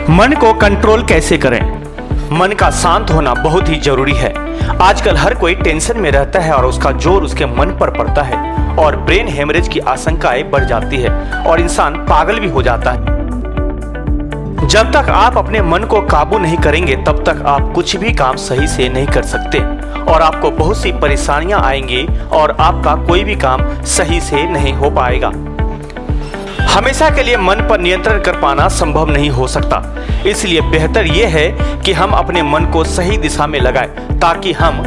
मन को कंट्रोल कैसे करें? मन का शांत होना बहुत ही जरूरी है। आजकल हर कोई टेंशन में रहता है और उसका जोर उसके मन पर पड़ता है और ब्रेन हेमरेज की आशंकाएं बढ़ जाती है और इंसान पागल भी हो जाता है। जब तक आप अपने मन को काबू नहीं करेंगे तब तक आप कुछ भी काम सही से नहीं कर सकते और आपको बहुत सी परेशानियां आएंगी और आपका कोई भी काम सही से नहीं हो पाएगा। हमेशा के लिए मन पर नियंत्रण कर पाना संभव नहीं हो सकता, इसलिए बेहतर यह है कि हम अपने मन को सही दिशा में लगाएं ताकि हम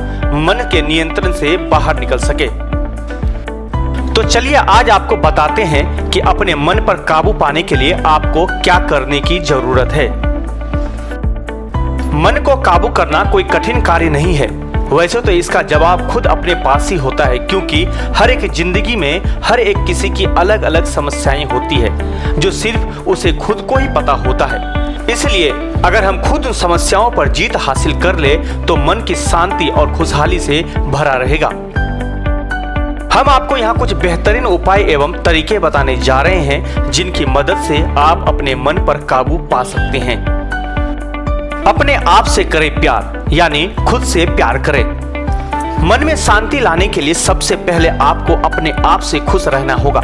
मन के नियंत्रण से बाहर निकल सके। तो चलिए आज आपको बताते हैं कि अपने मन पर काबू पाने के लिए आपको क्या करने की जरूरत है। मन को काबू करना कोई कठिन कार्य नहीं है। वैसे तो इसका जवाब खुद अपने पास ही होता है, क्योंकि हर एक जिंदगी में हर एक किसी की अलग अलग समस्याएं होती है जो सिर्फ उसे खुद को ही पता होता है। इसलिए अगर हम खुद उन समस्याओं पर जीत हासिल कर ले तो मन की शांति और खुशहाली से भरा रहेगा। हम आपको यहाँ कुछ बेहतरीन उपाय एवं तरीके बताने जा रहे हैं जिनकी मदद से आप अपने मन पर काबू पा सकते हैं। अपने आप से करें प्यार, यानी खुद से प्यार करें। मन में शांति लाने के लिए सबसे पहले आपको अपने आप से खुश रहना होगा,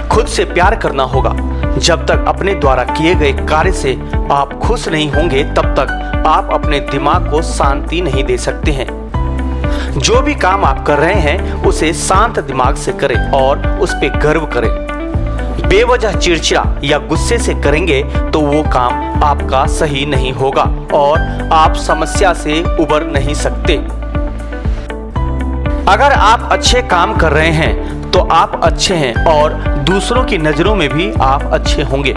खुद से प्यार करना होगा। जब तक अपने द्वारा किए गए कार्य से आप खुश नहीं होंगे तब तक आप अपने दिमाग को शांति नहीं दे सकते हैं। जो भी काम आप कर रहे हैं उसे शांत दिमाग से करें और उस पर गर्व करें। बेवजह चिड़चिड़ा या गुस्से से करेंगे तो वो काम आपका सही नहीं होगा और आप समस्या से उबर नहीं सकते। अगर आप अच्छे काम कर रहे हैं तो आप अच्छे हैं और दूसरों की नजरों में भी आप अच्छे होंगे।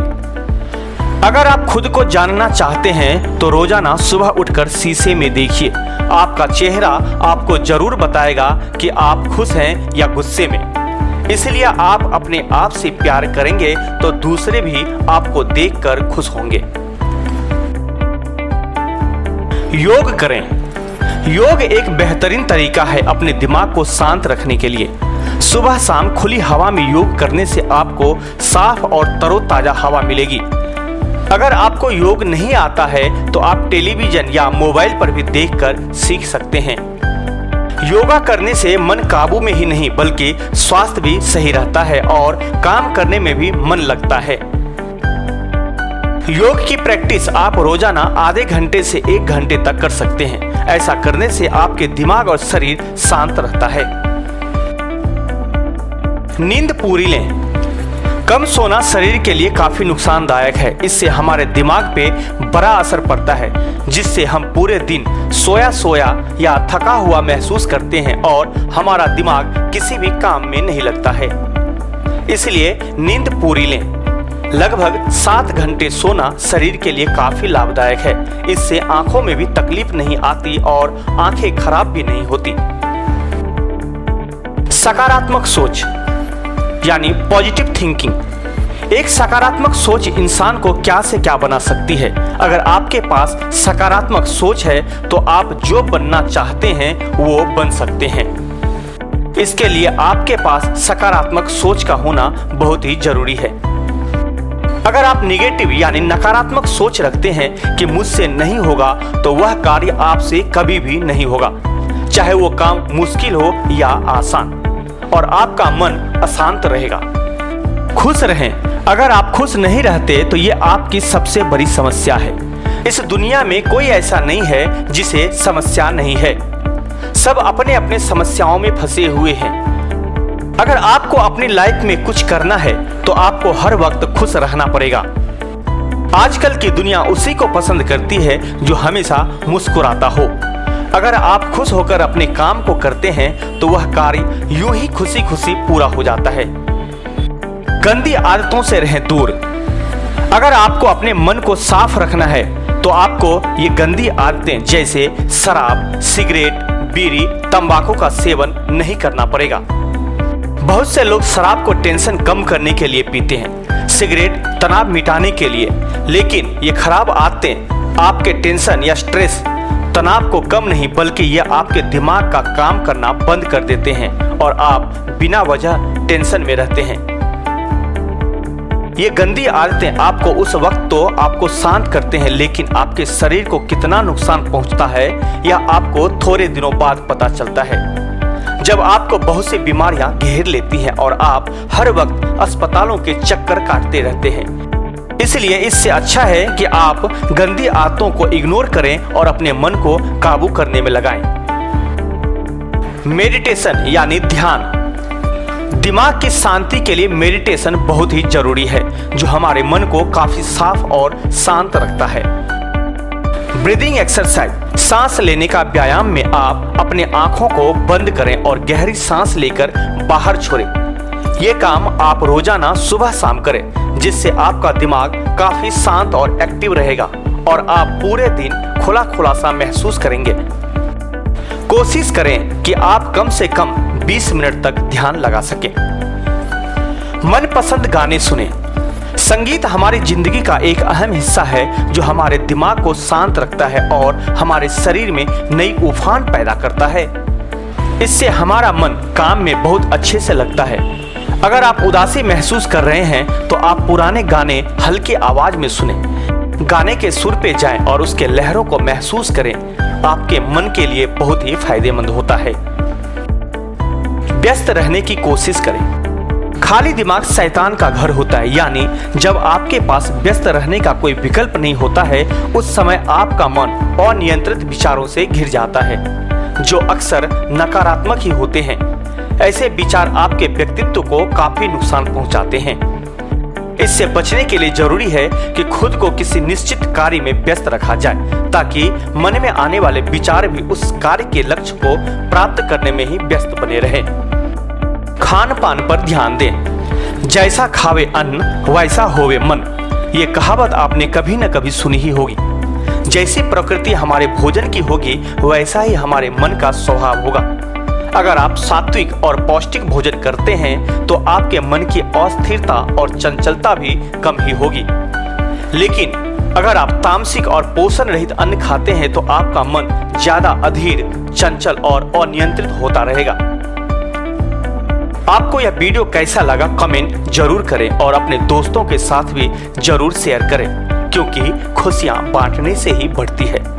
अगर आप खुद को जानना चाहते हैं तो रोजाना सुबह उठकर शीशे में देखिए। आपका चेहरा आपको जरूर बताएगा कि आप खुश हैं या गुस्से में। इसलिए आप अपने आप से प्यार करेंगे तो दूसरे भी आपको देखकर खुश होंगे। योग करें। योग एक बेहतरीन तरीका है अपने दिमाग को शांत रखने के लिए। सुबह शाम खुली हवा में योग करने से आपको साफ और तरोताजा हवा मिलेगी। अगर आपको योग नहीं आता है तो आप टेलीविजन या मोबाइल पर भी देखकर सीख सकते हैं। योगा करने से मन काबू में ही नहीं बल्कि स्वास्थ्य भी सही रहता है और काम करने में भी मन लगता है। योग की प्रैक्टिस आप रोजाना आधे घंटे से 1 घंटे तक कर सकते हैं। ऐसा करने से आपके दिमाग और शरीर शांत रहता है। नींद पूरी लें। कम सोना शरीर के लिए काफी नुकसानदायक है। इससे हमारे दिमाग पे बड़ा असर पड़ता है जिससे हम पूरे दिन सोया सोया या थका हुआ महसूस करते हैं और हमारा दिमाग किसी भी काम में नहीं लगता है। इसलिए नींद पूरी लें। लगभग 7 घंटे सोना शरीर के लिए काफी लाभदायक है। इससे आंखों में भी तकलीफ नहीं आती और आंखें खराब भी नहीं होती। सकारात्मक सोच यानी पॉजिटिव थिंकिंग। एक सकारात्मक सोच इंसान को क्या से क्या बना सकती है। अगर आपके पास सकारात्मक सोच है तो आप जो बनना चाहते हैं वो बन सकते हैं। इसके लिए आपके पास सकारात्मक सोच का होना बहुत ही जरूरी है। अगर आप नेगेटिव यानी नकारात्मक सोच रखते हैं कि मुझसे नहीं होगा तो वह कार्य आपसे कभी भी नहीं होगा, चाहे वो काम मुश्किल हो या आसान, और आपका मन अशांत रहेगा। खुश रहें। अगर आप खुश नहीं रहते तो ये आपकी सबसे बड़ी समस्या है। इस दुनिया में कोई ऐसा नहीं है जिसे समस्या नहीं है। सब अपने अपने समस्याओं में फंसे हुए हैं। अगर आपको अपनी लाइफ में कुछ करना है तो आपको हर वक्त खुश रहना पड़ेगा। आजकल की दुनिया उसी को पसंद करती है जो हमेशा मुस्कुराता हो। अगर आप खुश होकर अपने काम को करते हैं तो वह कार्य यूं ही खुशी खुशी पूरा हो जाता है। गंदी आदतों से रहें दूर। अगर आपको अपने मन को साफ रखना है तो आपको ये गंदी आदतें जैसे शराब, सिगरेट, बीड़ी, तंबाकू का सेवन नहीं करना पड़ेगा। बहुत से लोग शराब को टेंशन कम करने के लिए पीते हैं, सिगरेट तनाव मिटाने के लिए, लेकिन ये खराब आदतें आपके टेंशन या स्ट्रेस तनाव को कम नहीं बल्कि यह आपके दिमाग का काम करना बंद कर देते हैं और आप बिना वजह टेंशन में रहते हैं। ये गंदी आदतें आपको उस वक्त तो आपको शांत करते हैं, लेकिन आपके शरीर को कितना नुकसान पहुंचता है यह आपको थोड़े दिनों बाद पता चलता है। जब आपको बहुत सी बीमारियां घेर लेती हैं और आप हर वक्त अस्पतालों के चक्कर काटते रहते हैं। इसलिए इससे अच्छा है कि आप गंदी आदतों को इग्नोर करें और अपने मन को काबू करने में लगाएं। मेडिटेशन यानी ध्यान। दिमाग की शांति के लिए मेडिटेशन बहुत ही जरूरी है, जो हमारे मन को काफी साफ और शांत रखता है। ब्रीदिंग एक्सरसाइज, सांस लेने का व्यायाम में आप अपने आंखों को बंद करें और गहरी सांस लेकर बाहर छोड़ें। ये काम आप रोजाना सुबह शाम करें, जिससे आपका दिमाग काफी शांत और एक्टिव रहेगा और आप पूरे दिन खुला खुलासा महसूस करेंगे। कोशिश करें कि आप कम से कम 20 मिनट तक ध्यान लगा सकें। मनपसंद गाने सुनें। संगीत हमारी जिंदगी का एक अहम हिस्सा है, जो हमारे दिमाग को शांत रखता है और हमारे शरीर में नई उफान पैदा करता है। इससे हमारा मन काम में बहुत अच्छे से लगता है। अगर आप उदासी महसूस कर रहे हैं तो आप पुराने गाने हल्की आवाज में सुनें। गाने के सुर पे जाएं और उसके लहरों को महसूस करें। आपके मन के लिए बहुत ही फायदेमंद होता है। व्यस्त रहने की कोशिश करें। खाली दिमाग शैतान का घर होता है, यानी जब आपके पास व्यस्त रहने का कोई विकल्प नहीं होता है, उस समय आपका मन अनियंत्रित विचारों से घिर जाता है, जो अक्सर नकारात्मक ही होते हैं। ऐसे विचार आपके व्यक्तित्व को काफी नुकसान पहुंचाते हैं। इससे बचने के लिए जरूरी है कि खुद को किसी निश्चित कार्य में व्यस्त रखा जाए, ताकि मन में आने वाले विचार भी उस कार्य के लक्ष्य को प्राप्त करने में ही व्यस्त बने रहें। खान पान पर ध्यान दें। जैसा खावे अन्न वैसा होवे मन, ये कहावत आपने कभी न कभी सुनी ही होगी। जैसी प्रकृति हमारे भोजन की होगी, वैसा ही हमारे मन का स्वभाव होगा। अगर आप सात्विक और पौष्टिक भोजन करते हैं तो आपके मन की अस्थिरता और चंचलता भी कम ही होगी। लेकिन अगर आप तामसिक और पोषण रहित अन्न खाते हैं तो आपका मन ज्यादा अधीर, चंचल और अनियंत्रित होता रहेगा। आपको यह वीडियो कैसा लगा कमेंट जरूर करें और अपने दोस्तों के साथ भी जरूर शेयर करें, क्योंकि खुशियां बांटने से ही बढ़ती है।